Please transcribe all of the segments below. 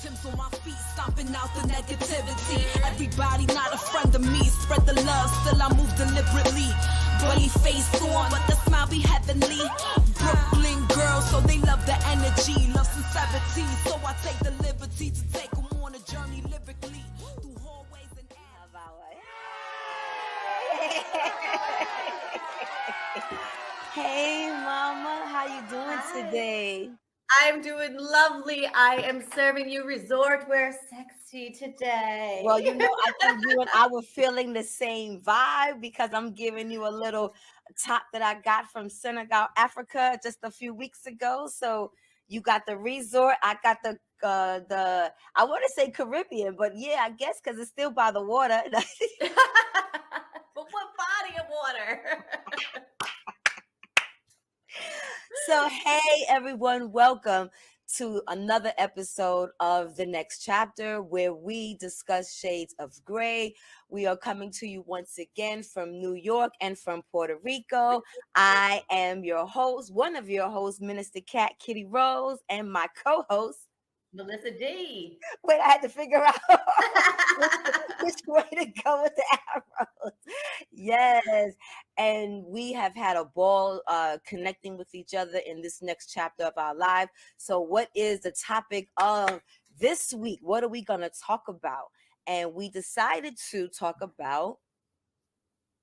Tim's on my feet, stomping out the negativity. Everybody not a friend of me. Spread the love, still I move deliberately. Bully face on, but the smile be heavenly. Brooklyn girls, so they love the energy, love sincerity. So I take the liberty to take them on a journey lyrically through hallways and Hey, mama, how you doing today? I'm doing lovely. I am serving you resort wear sexy today. Well, you know, I think you and I were feeling the same vibe because I'm giving you a little top that I got from Senegal, Africa, just a few weeks ago. So you got the resort, I got the I want to say Caribbean, but yeah, I guess because it's still by the water. But what body of water? So, hey everyone, welcome to another episode of The Next Chapter where we discuss shades of gray. We are coming to you once again from New York and from Puerto Rico. I am your host, one of your hosts, Minister Cat Kitty Rose, and my co-host, Melissa D. Wait, I had to figure out which way to go with the arrows. Yes. And we have had a ball connecting with each other in this next chapter of our life. So what is the topic of this week? What are we going to talk about? And we decided to talk about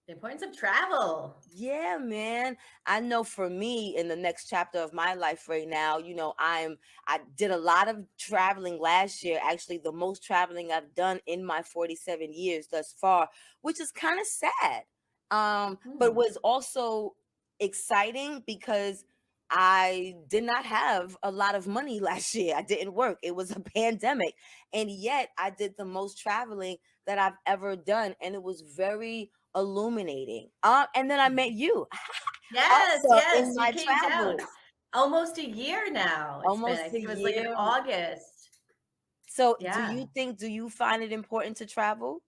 the importance of travel. Yeah, man. I know for me in the next chapter of my life right now, you know, I did a lot of traveling last year, actually the most traveling I've done in my 47 years thus far, which is kind of sad. But was also exciting because I did not have a lot of money last year. I didn't work. It was a pandemic. And yet I did the most traveling that I've ever done. And it was very illuminating. And then I met you. Yes, also yes. in my you came travels. down. Almost a year now. I think it was like in August. So yeah. do you find it important to travel?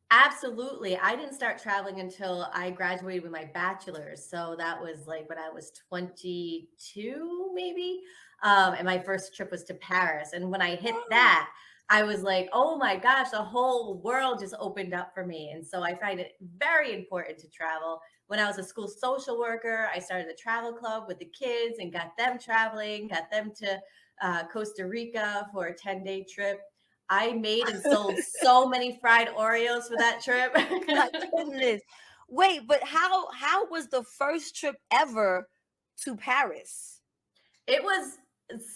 Absolutely. I didn't start traveling until I graduated with my bachelor's. So that was like when I was 22, maybe. And my first trip was to Paris. And when I hit that, I was like, oh my gosh, the whole world just opened up for me. And so I find it very important to travel. When I was a school social worker, I started a travel club with the kids and got them traveling, got them to Costa Rica for a 10-day trip. I made and sold so many fried Oreos for that trip. My goodness. Wait, but how was the first trip ever to Paris? It was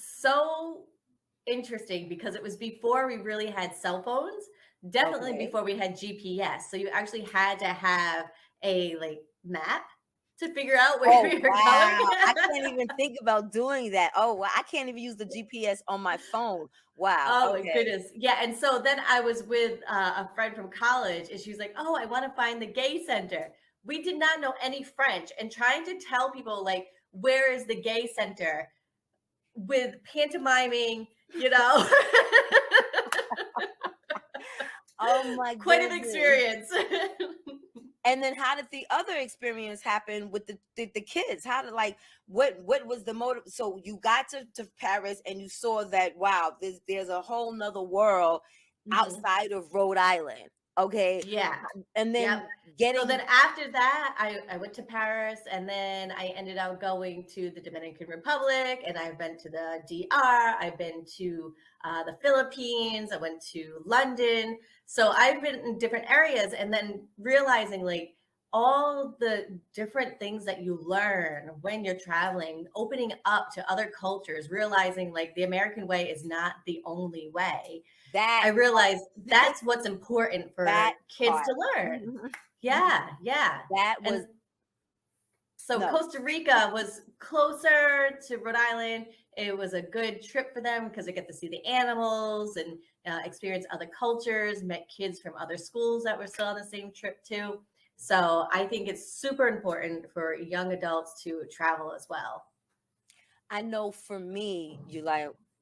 so interesting because it was before we really had cell phones, definitely before we had GPS. So you actually had to have a map to figure out where you're going. I can't even think about doing that. Oh, well, I can't even use the GPS on my phone. Wow. Oh my goodness. Yeah. And so then I was with a friend from college and she was like, oh, I want to find the gay center. We did not know any French, and trying to tell people like, where is the gay center with pantomiming, you know. Oh my god. Quite an experience. And then how did the other experience happen with the kids? How did what was the motive? So you got to Paris and you saw that, wow, there's a whole nother world outside of Rhode Island. Okay. Yeah. And then so then after that, I went to Paris, and then I ended up going to the Dominican Republic, and I've been to the DR. I've been to the Philippines. I went to London. So I've been in different areas, and then realizing like all the different things that you learn when you're traveling, opening up to other cultures, realizing like the American way is not the only way. I realized that's what's important for kids to learn. Yeah. That was Costa Rica was closer to Rhode Island. It was a good trip for them because they get to see the animals and experience other cultures, met kids from other schools that were still on the same trip too. So I think it's super important for young adults to travel as well. I know for me,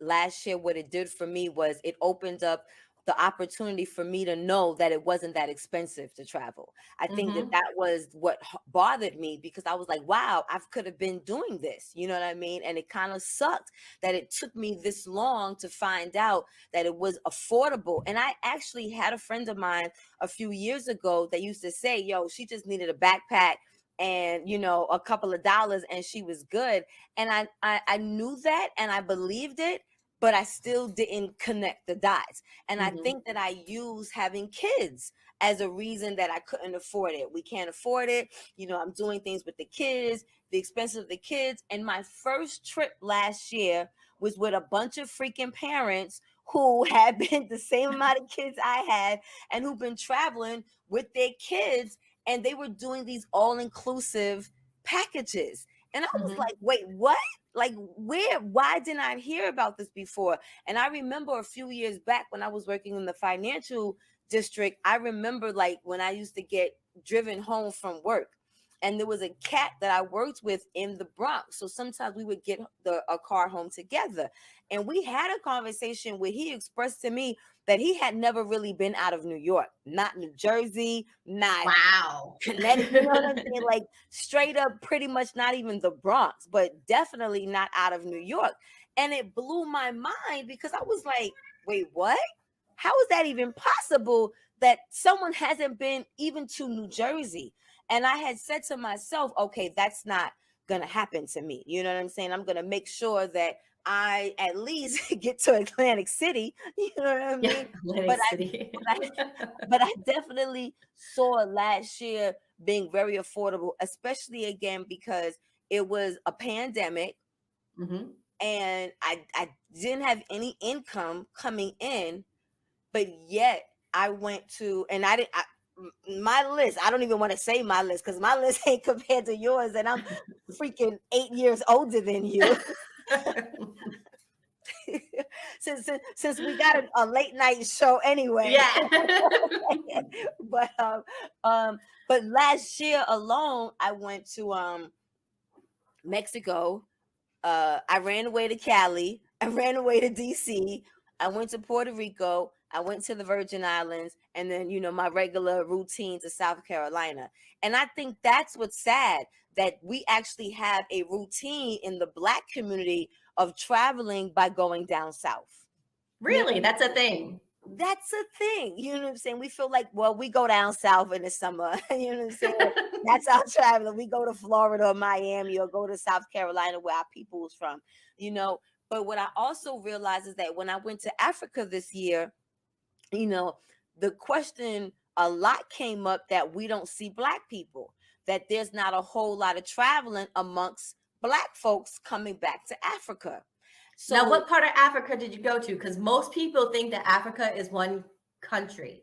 last year, what it did for me was it opened up the opportunity for me to know that it wasn't that expensive to travel. I think that Mm-hmm. that was what bothered me, because I was like, wow, I could have been doing this. You know what I mean? And it kind of sucked that it took me this long to find out that it was affordable. And I actually had a friend of mine a few years ago that used to say, yo, she just needed a backpack and, you know, a couple of dollars and she was good. And I knew that and I believed it, but I still didn't connect the dots. And I Mm-hmm. think that I used having kids as a reason that I couldn't afford it. We can't afford it. You know, I'm doing things with the kids, the expense of the kids. And my first trip last year was with a bunch of freaking parents who had been the same amount of kids I had and who've been traveling with their kids. And they were doing these all inclusive packages. And I was Mm-hmm. like, wait, what? Like, why didn't I hear about this before? And I remember a few years back when I was working in the financial district, I remember like when I used to get driven home from work. And there was a cat that I worked with in the Bronx. So sometimes we would get a car home together. And we had a conversation where he expressed to me that he had never really been out of New York, not New Jersey, not Wow. Connecticut, you know what I'm saying? Like straight up, pretty much not even the Bronx, but definitely not out of New York. And it blew my mind because I was like, wait, what? How is that even possible that someone hasn't been even to New Jersey? And I had said to myself, okay, that's not going to happen to me. You know what I'm saying? I'm going to make sure that I at least get to Atlantic City. You know what I Yeah, mean? Atlantic But City. but I definitely saw last year being very affordable, especially again because it was a pandemic Mm-hmm. and I didn't have any income coming in, but yet I went to and I didn't. My list, I don't even want to say my list because my list ain't compared to yours, and I'm freaking 8 years older than you. since we got a late night show anyway. Yeah. but um but last year alone I went to Mexico. I ran away to Cali. I ran away to DC. I went to Puerto Rico. I went to the Virgin Islands, and then my regular routine to South Carolina. And I think that's what's sad, that we actually have a routine in the Black community of traveling by going down south. You Really? know, That's a thing. that's a thing. You know what I'm saying? We feel like, well, we go down south in the summer. You know what I'm saying? That's our traveling. We go to Florida or Miami or go to South Carolina where our people is from, you know. But what I also realized is that when I went to Africa this year, you know, the question a lot came up that we don't see Black people, that there's not a whole lot of traveling amongst Black folks coming back to Africa. Now, So what part of Africa did you go to? Because most people think that Africa is one country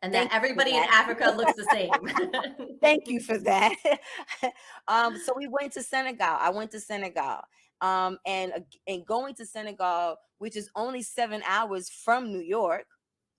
and that thank you for everybody in that. Africa looks the same. Thank you for that. So we went to Senegal. I went to Senegal. And going to Senegal, which is only 7 hours from New York,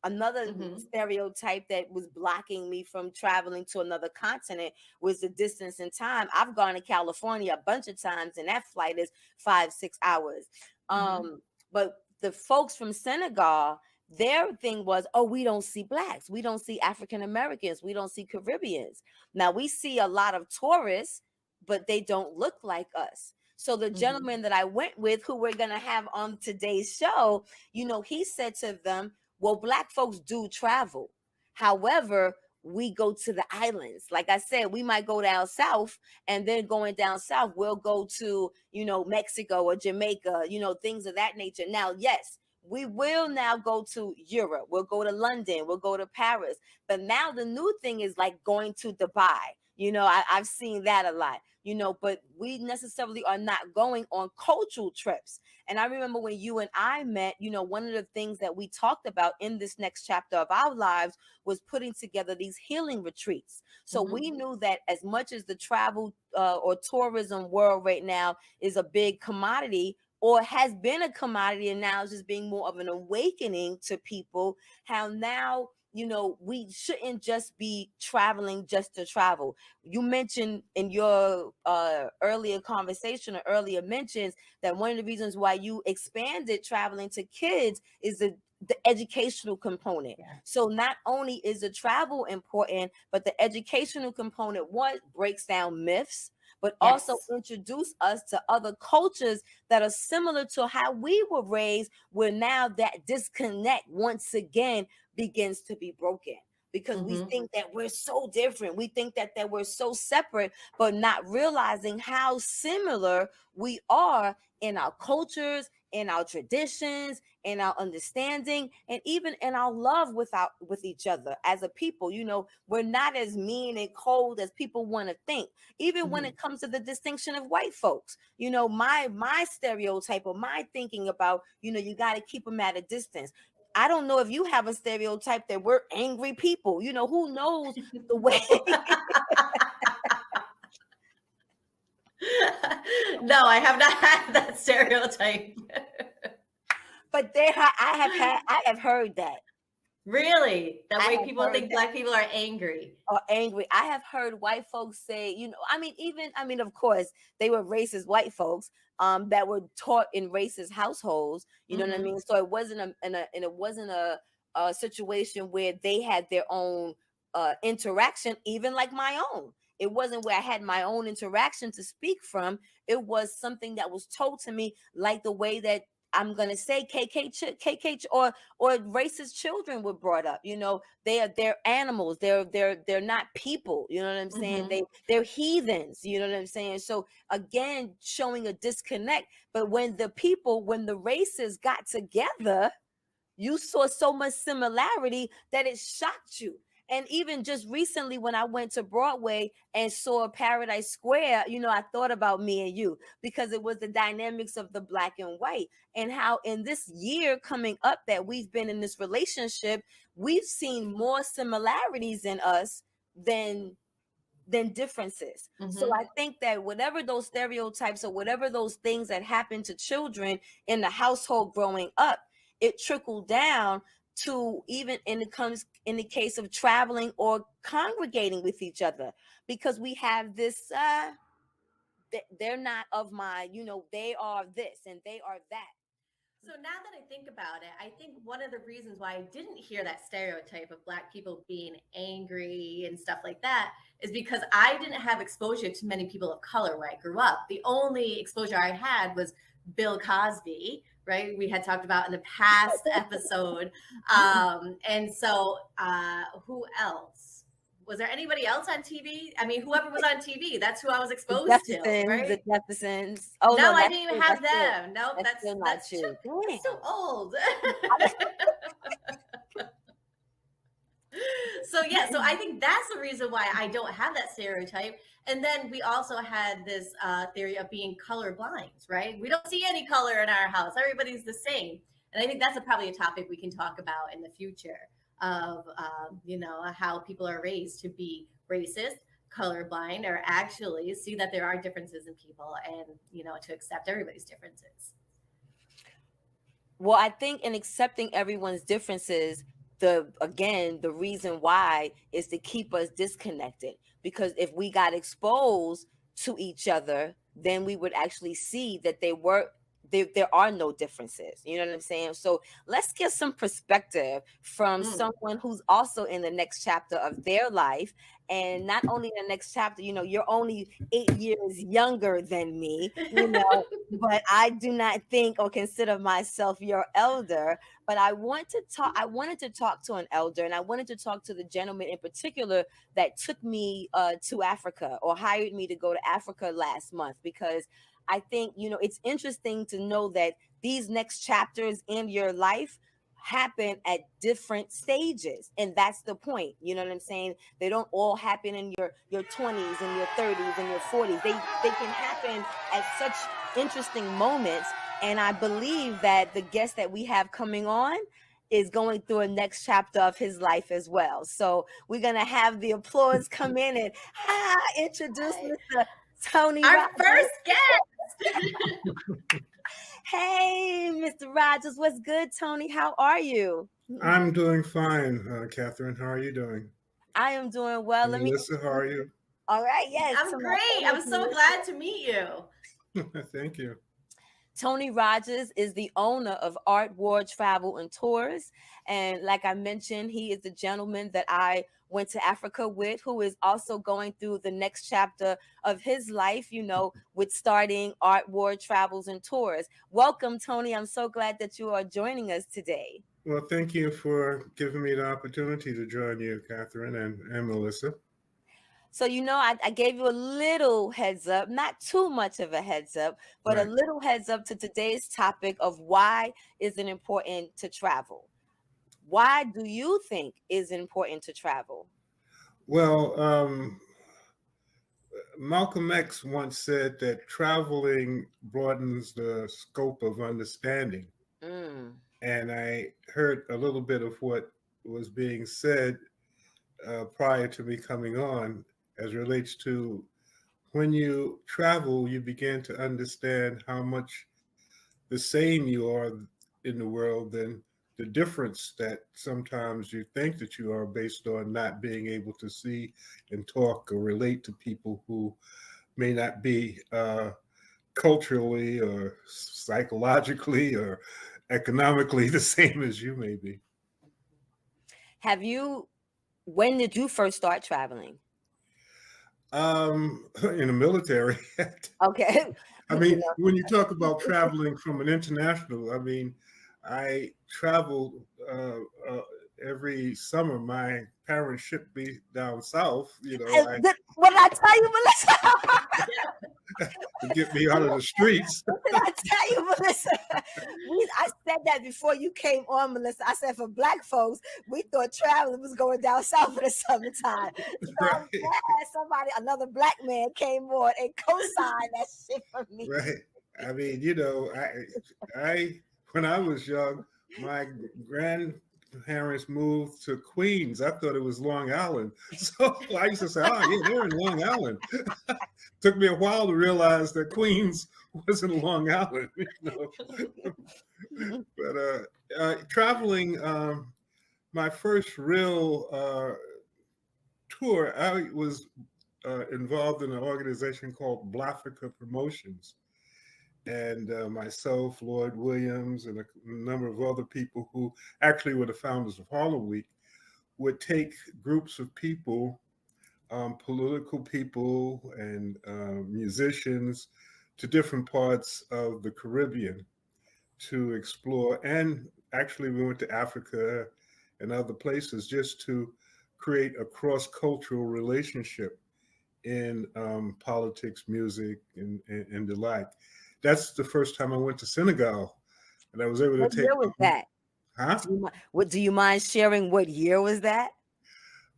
another Hmm. stereotype that was blocking me from traveling to another continent was the distance and time. I've gone to California a bunch of times, and that flight is 5-6 hours. Hmm. But the folks from Senegal, their thing was, oh, we don't see Blacks, we don't see African Americans, we don't see Caribbeans. Now we see a lot of tourists, but they don't look like us. So the Hmm. gentleman that I went with, who we're going to have on today's show, he said to them, well, Black folks do travel. However, we go to the islands. Like I said, we might go down south, and then going down south, we'll go to, Mexico or Jamaica, things of that nature. Now, yes, we will now go to Europe. We'll go to London. We'll go to Paris. But now the new thing is like going to Dubai. I've seen that a lot, but we necessarily are not going on cultural trips. And I remember when you and I met, one of the things that we talked about in this next chapter of our lives was putting together these healing retreats. So Hmm. we knew that as much as the travel or tourism world right now is a big commodity, or has been a commodity, and now it's just being more of an awakening to people, how now we shouldn't just be traveling just to travel. You mentioned in your earlier conversation or earlier mentions that one of the reasons why you expanded traveling to kids is the educational component. Yeah. So not only is the travel important, but the educational component, what breaks down myths, but also Yes. introduce us to other cultures that are similar to how we were raised, where now that disconnect once again begins to be broken. Because we think that we're so different. We think that we're so separate, but not realizing how similar we are in our cultures, in our traditions, in our understanding, and even in our love with each other as a people. We're not as mean and cold as people want to think. Even when it comes to the distinction of white folks, my stereotype or my thinking about, you got to keep them at a distance. I don't know if you have a stereotype that we're angry people. Who knows the way. No, I have not had that stereotype. But I have heard that. Really? That way people think Black people are angry. Or angry. I have heard white folks say, of course, they were racist white folks that were taught in racist households. You know what I mean? So it wasn't a situation where they had their own interaction, even like my own. It wasn't where I had my own interaction to speak from. It was something that was told to me, like the way that I'm gonna say KK or racist children were brought up. They're animals. They're not people. You know what I'm saying? They're heathens. You know what I'm saying? So again, showing a disconnect. But when the races got together, you saw so much similarity that it shocked you. And even just recently, when I went to Broadway and saw Paradise Square, I thought about me and you, because it was the dynamics of the Black and white, and how in this year coming up that we've been in this relationship, we've seen more similarities in us than differences. So I think that whatever those stereotypes or whatever those things that happen to children in the household growing up, it trickled down to even in the case of traveling or congregating with each other, because we have this they're not of my, they are this and they are that. So now that I think about it, I think one of the reasons why I didn't hear that stereotype of Black people being angry and stuff like that is because I didn't have exposure to many people of color where I grew up. The only exposure I had was Bill Cosby, right? We had talked about in the past episode. And so who else? Was there anybody else on TV? I mean, whoever was on TV, that's who I was exposed to, right? The Jeffersons. Oh, no, I didn't even have them. No, that's true. That's so old. So I think that's the reason why I don't have that stereotype. And then we also had this theory of being colorblind, right? We don't see any color in our house. Everybody's the same. And I think that's probably a topic we can talk about in the future of, how people are raised to be racist, colorblind, or actually see that there are differences in people and, to accept everybody's differences. Well, I think in accepting everyone's differences, the reason why is to keep us disconnected, because if we got exposed to each other, then we would actually see that there are no differences. You know what I'm saying? So let's get some perspective from someone who's also in the next chapter of their life. And not only the next chapter, you're only 8 years younger than me, but I do not think or consider myself your elder. But I wanted to talk to an elder, and I wanted to talk to the gentleman in particular that took me to Africa, or hired me to go to Africa last month, because I think, it's interesting to know that these next chapters in your life happen at different stages. And that's the point. You know what I'm saying? They don't all happen in your 20s and your 30s and your 40s. They can happen at such interesting moments. And I believe that the guest that we have coming on is going through a next chapter of his life as well. So we're going to have the applause come in and introduce Mr. Tony Our Roberts. first guest. Hey, Mr. Rogers, what's good, Tony? How are you? I'm doing fine, Catherine. How are you doing? I am doing well. Let me. Melissa, how are you? All right, yes. I'm to my great. fellow I'm so Melissa. glad to meet you. Thank you. Tony Rogers is the owner of Art War Travel and Tours. And like I mentioned, he is the gentleman that I went to Africa with, who is also going through the next chapter of his life, with starting Art War Travels and Tours. Welcome, Tony. I'm so glad that you are joining us today. Well, thank you for giving me the opportunity to join you, Catherine and Melissa. So, I gave you a little heads up, not too much of a heads up, but a Right. little heads up to today's topic of why is it important to travel? Why do you think is important to travel? Well, Malcolm X once said that traveling broadens the scope of understanding. Mm. And I heard a little bit of what was being said prior to me coming on as relates to when you travel, you begin to understand how much the same you are in the world than the difference that sometimes you think that you are based on not being able to see and talk or relate to people who may not be culturally or psychologically or economically the same as you may be. When did you first start traveling? In the military. Okay. I mean, when you talk about traveling from an international, I mean, I traveled every summer. My parents shipped me down south, What did I tell you, Melissa? to get me out of the streets. What did I tell you, Melissa? I said that before you came on, Melissa. I said for Black folks, we thought traveling was going down south in the summertime. So I'm glad another Black man came on and co-signed that shit for me. Right. I mean, I when I was young, my grandparents moved to Queens. I thought it was Long Island. So I used to say, oh, yeah, they're in Long Island. Took me a while to realize that Queens wasn't Long Island. But traveling, my first real tour, I was involved in an organization called Blafrica Promotions. And myself, Lloyd Williams, and a number of other people who actually were the founders of Harlem Week would take groups of people, political people and musicians, to different parts of the Caribbean to explore. And actually, we went to Africa and other places just to create a cross-cultural relationship in politics, music, and the like. That's the first time I went to Senegal, and I was able to What year was that? Huh? Do you mind sharing what year was that?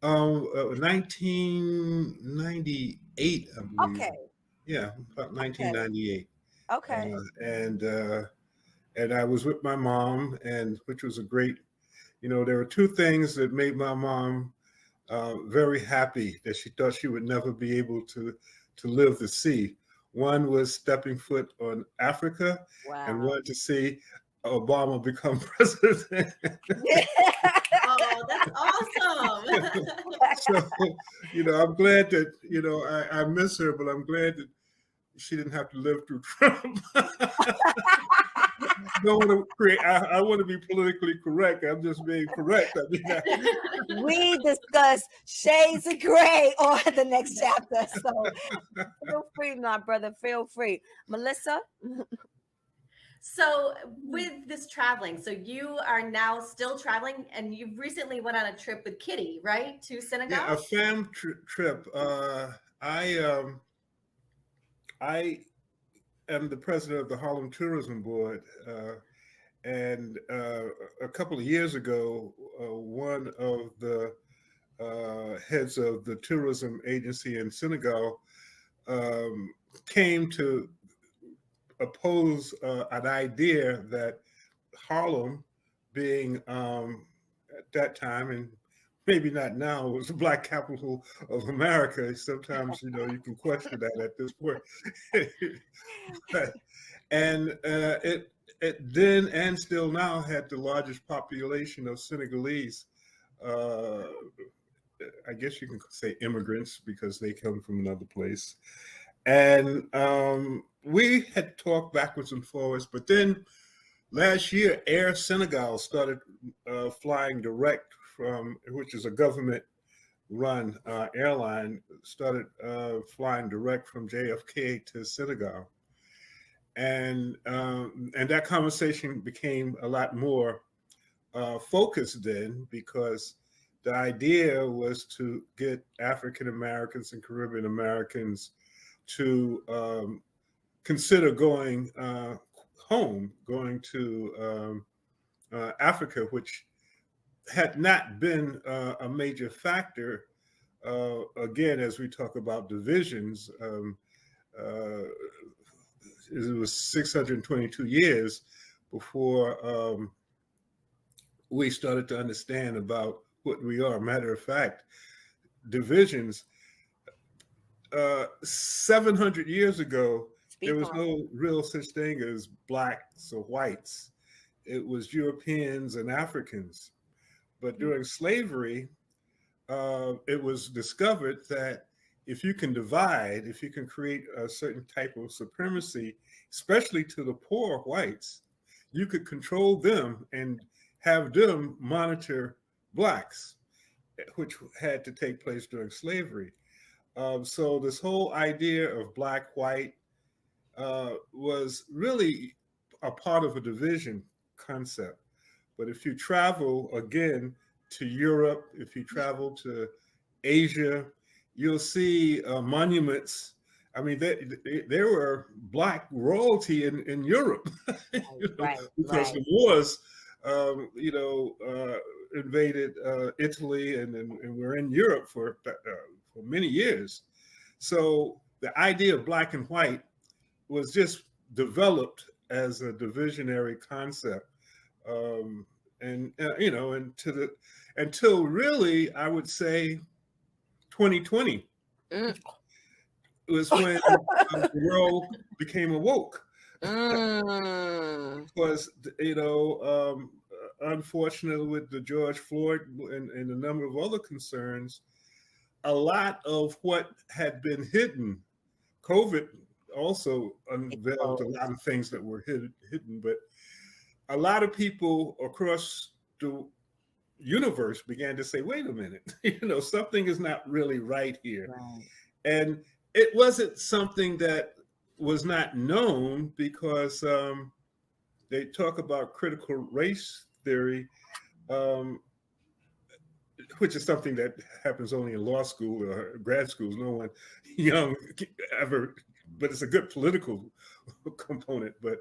1998, I believe. Okay. Yeah, about 1998. Okay. And I was with my mom, and which was a great. There were two things that made my mom very happy that she thought she would never be able to live to see. One was stepping foot on Africa, and one to see Obama become president. Oh, that's awesome. So, I'm glad that, I miss her, but I'm glad that she didn't have to live through Trump. Don't want to create. I want to be politically correct. I'm just being correct. I mean, we discuss shades of gray on the next chapter. So feel free, my brother. Feel free, Melissa. So with this traveling, so you are now still traveling, and you recently went on a trip with Kitty, right, to Senegal? Yeah, a fam trip. I am the president of the Harlem Tourism Board, and a couple of years ago, one of the heads of the tourism agency in Senegal came to oppose an idea that Harlem, being at that time and maybe not now, it was the black capital of America. Sometimes, you can question that at this point. But, and it then and still now had the largest population of Senegalese. I guess you can say immigrants because they come from another place. And we had talked backwards and forwards, but then last year, Air Senegal started flying direct from, which is a government-run airline, started flying direct from JFK to Senegal, and that conversation became a lot more focused then, because the idea was to get African Americans and Caribbean Americans to consider going home, going to Africa, which had not been a major factor. Again, as we talk about divisions, it was 622 years before we started to understand about what we are. Matter of fact, divisions, 700 years ago, there was no real such thing as blacks or whites. It was Europeans and Africans. But during slavery, it was discovered that if you can divide, if you can create a certain type of supremacy, especially to the poor whites, you could control them and have them monitor blacks, which had to take place during slavery. So this whole idea of black, white was really a part of a division concept. But if you travel again to Europe, if you travel to Asia, you'll see monuments. I mean, there were black royalty in Europe, because the Moors, invaded Italy, and we're in Europe for many years. So the idea of black and white was just developed as a divisionary concept, until really, I would say, 2020 was when the world became awoke. Because unfortunately, with the George Floyd and a number of other concerns, a lot of what had been hidden, COVID also unveiled a lot of things that were hidden, but a lot of people across the universe began to say, wait a minute, something is not really right here. Right. And it wasn't something that was not known, because they talk about critical race theory, which is something that happens only in law school or grad schools. No one young ever, but it's a good political component. But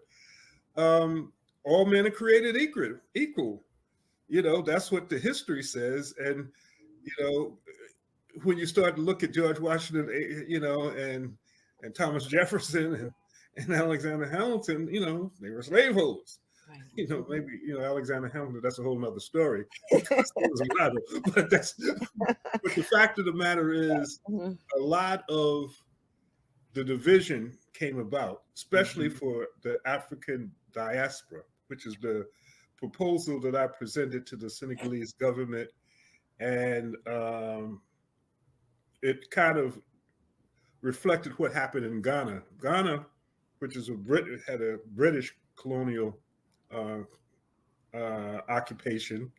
all men are created equal. That's what the history says. And, when you start to look at George Washington, and Thomas Jefferson and Alexander Hamilton, they were slaveholders. Right. Maybe, Alexander Hamilton, that's a whole nother story. But but the fact of the matter is, a lot of the division came about, especially for the African diaspora, which is the proposal that I presented to the Senegalese government. And it kind of reflected what happened in Ghana. Ghana, which is had a British colonial occupation,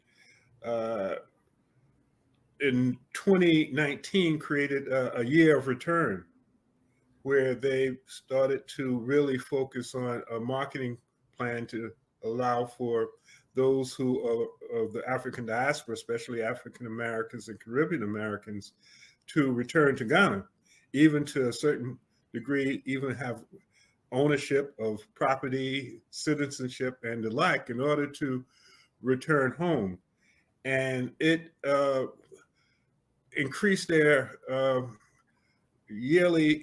in 2019 created a year of return, where they started to really focus on a marketing plan to allow for those who are of the African diaspora, especially African Americans and Caribbean Americans, to return to Ghana, even to a certain degree, even have ownership of property, citizenship, and the like, in order to return home. And it increased their yearly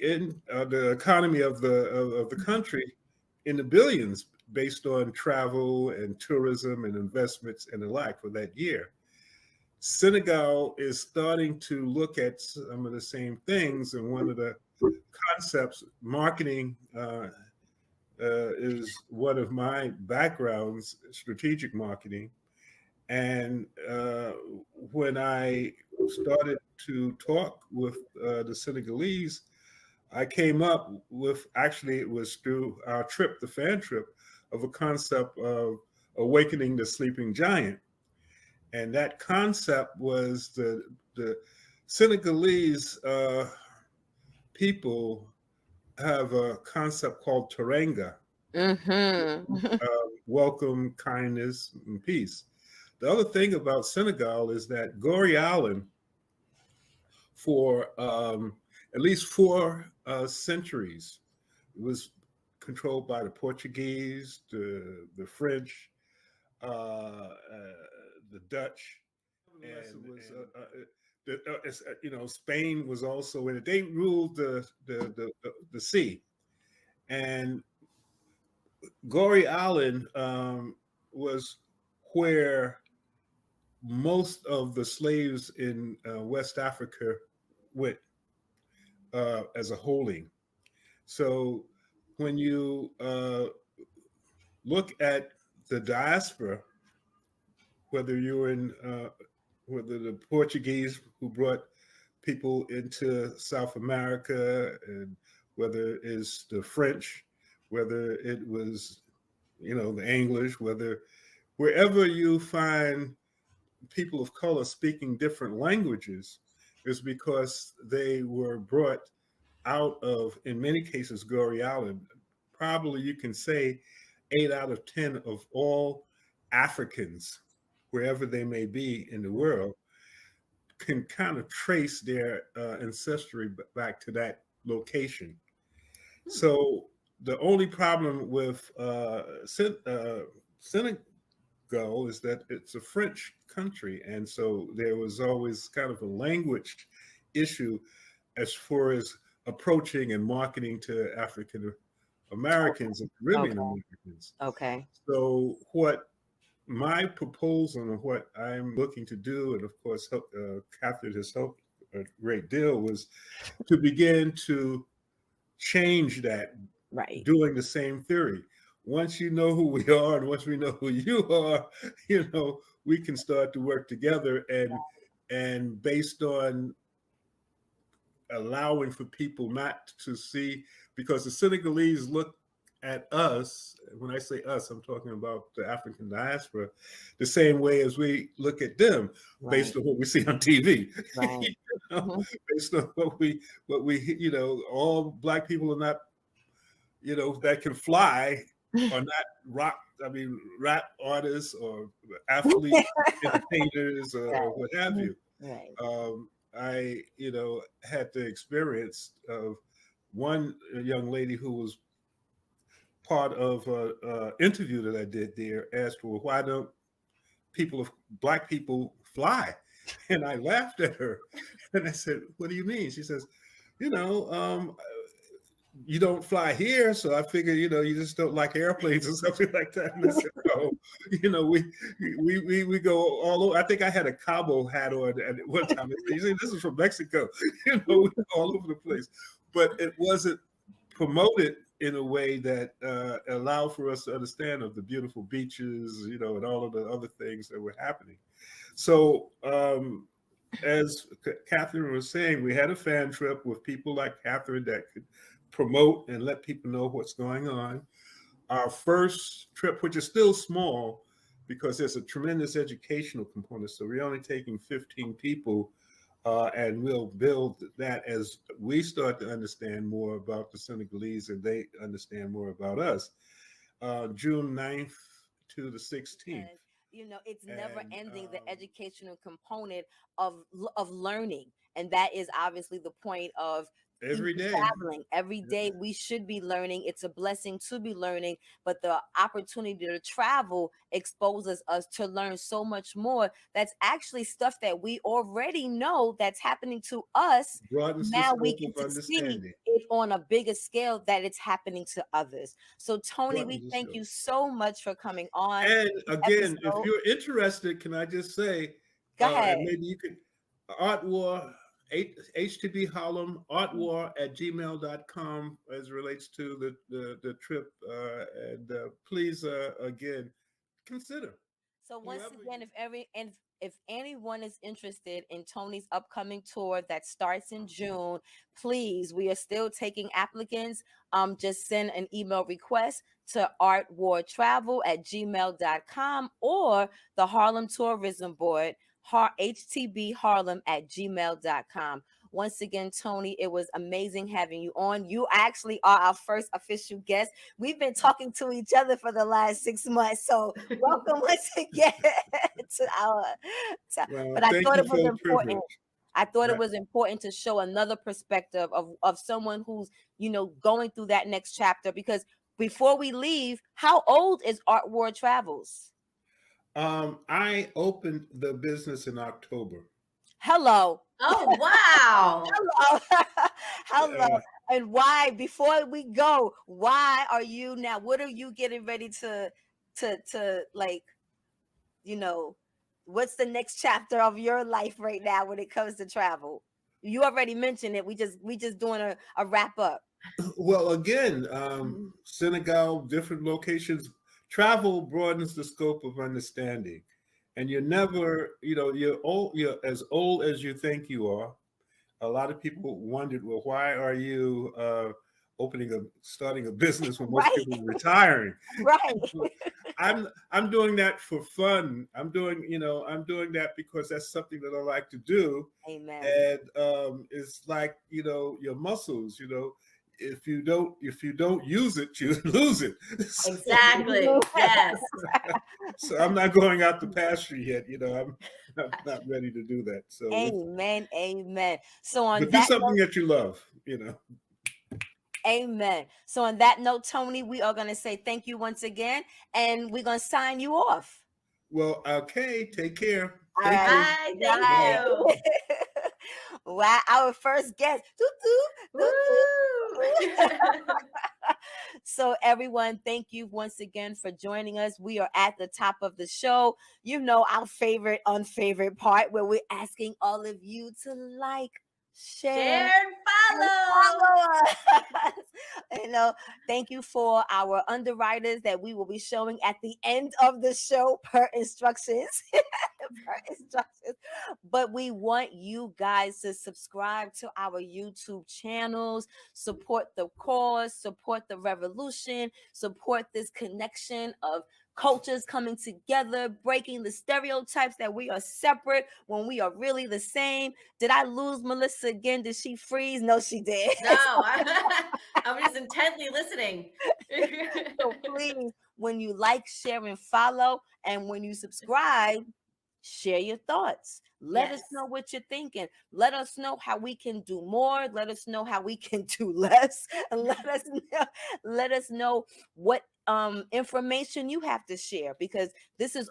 the economy of the country in the billions, based on travel and tourism and investments and the like for that year. Senegal is starting to look at some of the same things, and one of the concepts, marketing is one of my backgrounds, strategic marketing. And when I started to talk with the Senegalese, I came up with, actually, it was through our trip, the fan trip, of a concept of awakening the sleeping giant. And that concept was the Senegalese people have a concept called Teranga, Mm-hmm. welcome, kindness, and peace. The other thing about Senegal is that Gorée Island, for at least 4 centuries, was controlled by the Portuguese, the French, the Dutch, and Spain was also in it. They ruled the sea, and Gorée Island was where most of the slaves in West Africa went as a holding. So when you look at the diaspora, whether you're in, whether the Portuguese who brought people into South America, and whether it's the French, whether it was, the English, wherever you find people of color speaking different languages, is because they were brought out of, in many cases, Gorée Island. Probably you can say 8 out of 10 of all Africans, wherever they may be in the world, can kind of trace their ancestry back to that location. So the only problem with Senegal is that it's a French country, and so there was always kind of a language issue as far as approaching and marketing to African Americans and Caribbean Americans. Okay. So what my proposal and what I'm looking to do, and of course Catherine has helped a great deal, was to begin to change that, Right. doing the same theory. Once you know who we are and once we know who you are, we can start to work together, and based on allowing for people not to see, because the Senegalese look at us, when I say us, I'm talking about the African diaspora, the same way as we look at them, based on what we see on TV. Right. Based on what we, all Black people are not, that can fly, are not rap artists or athletes, entertainers, or what have you. Right. I, had the experience of one young lady who was part of an interview that I did there, asked, well, why don't Black people fly? And I laughed at her, and I said, what do you mean? She says, you don't fly here, so I figure, you just don't like airplanes or something like that. And I said, no, we go all over. I think I had a Cabo hat on at one time. You see, this is from Mexico. We go all over the place, but it wasn't promoted in a way that allowed for us to understand of the beautiful beaches, and all of the other things that were happening. So as Catherine was saying, we had a fan trip with people like Catherine that could promote and let people know what's going on. Our first trip, which is still small because there's a tremendous educational component, so we're only taking 15 people, and we'll build that as we start to understand more about the Senegalese and they understand more about us. June 9th to the 16th. It's never ending, the educational component of learning. And that is obviously the point of every day traveling. Every day we should be learning. It's a blessing to be learning, but the opportunity to travel exposes us to learn so much more. That's actually stuff that we already know that's happening to us. Now we get to see it on a bigger scale, that it's happening to others. So Tony, we thank you so much for coming on. And again, if you're interested, can I just say, Go ahead. And maybe you could, Art War, HTB Harlem, artwar@gmail.com as it relates to the trip. And please, again, consider. So once Whoever again, if anyone is interested in Tony's upcoming tour that starts in June, please, we are still taking applicants. Just send an email request to artwartravel@gmail.com or the Harlem Tourism Board, htbharlem@gmail.com. Once again, Tony, it was amazing having you on. You actually are our first official guest. We've been talking to each other for the last 6 months, so welcome once again to our. But I thought it was important. I thought it was important to show another perspective of someone who's, going through that next chapter. Because before we leave, how old is Art War Travels? I opened the business in October. Hello. Oh, wow. Hello. And why, before we go, why are you now, what are you getting ready to like, what's the next chapter of your life right now when it comes to travel? You already mentioned it. We just doing a wrap up. Well, again, Senegal, different locations. Travel broadens the scope of understanding, and you're never, you're as old as you think you are. A lot of people wondered, well, why are you starting a business when most people are retiring? Right. I'm doing that for fun. I'm doing that because that's something that I like to do. Amen. And it's like, your muscles, if you don't use it, you lose it. Exactly. Yes. So I'm not going out the pasture yet. I'm not ready to do that. So amen. So but do something that you love. Amen. So on that note, Tony, we are going to say thank you once again, and we're going to sign you off. Well, okay. Take care. Bye. Thank you. Wow, our first guest. So everyone, thank you once again for joining us. We are at the top of the show. Our favorite, unfavorite part where we're asking all of you to like, share and follow us. Thank you for our underwriters that we will be showing at the end of the show per instructions. But we want you guys to subscribe to our YouTube channels, support the cause, support the revolution, support this connection of cultures coming together, breaking the stereotypes that we are separate when we are really the same. Did I lose Melissa again? Did she freeze? No, she did. No, I'm just intently listening. So please, when you like, share, and follow, and when you subscribe, share your thoughts. Let us know what you're thinking. Let us know how we can do more. Let us know how we can do less. And let us know what information you have to share, because this is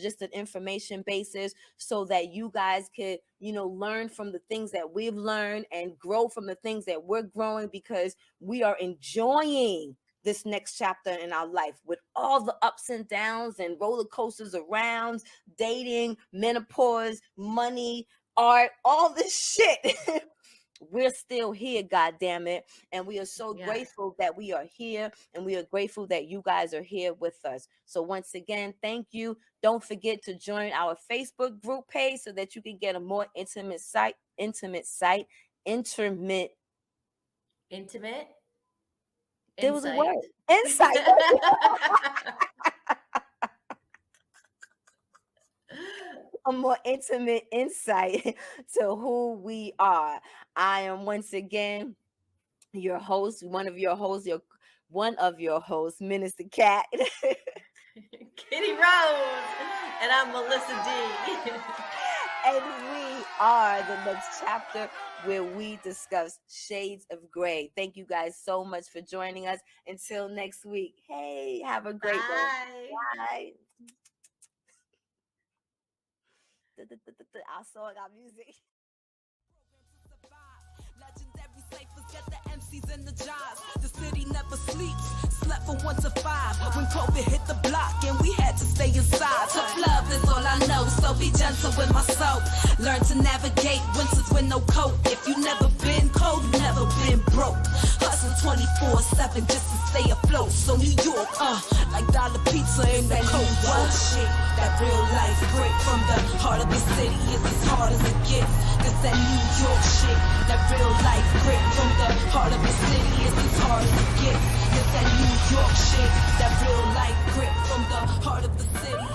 just an information basis so that you guys could learn from the things that we've learned and grow from the things that we're growing, because we are enjoying this next chapter in our life with all the ups and downs and roller coasters around, dating, menopause, money, art, all this shit. We're still here, God damn it. And we are so grateful that we are here, and we are grateful that you guys are here with us. So once again, thank you. Don't forget to join our Facebook group page so that you can get a more intimate. There was a word. Insight. A more intimate insight to who we are. I am once again your host, one of your hosts, Minister Cat. Kitty Rose. And I'm Melissa D. And we are the next chapter where we discuss shades of gray. Thank you guys so much for joining us. Until next week. Hey, have a great day. Bye. Our song, our music. Legendary ciphers get the MCs in the jobs. The city never sleeps. Slept from 1 to 5 when COVID hit the block and we had to stay inside. Tough love is all I know, so be gentle. winter with myself. Learn to navigate winters with no coat. If you never been cold, you never been broke. Hustle 24/7 just to stay afloat. So New York, like dollar pizza in the cold. What shit? That real life break from the heart of the city is as hard as it gets. Cause that New York shit, that real life break from the heart of the city is as hard as it gets. Cause that New York shit, that real life grip from the heart of the city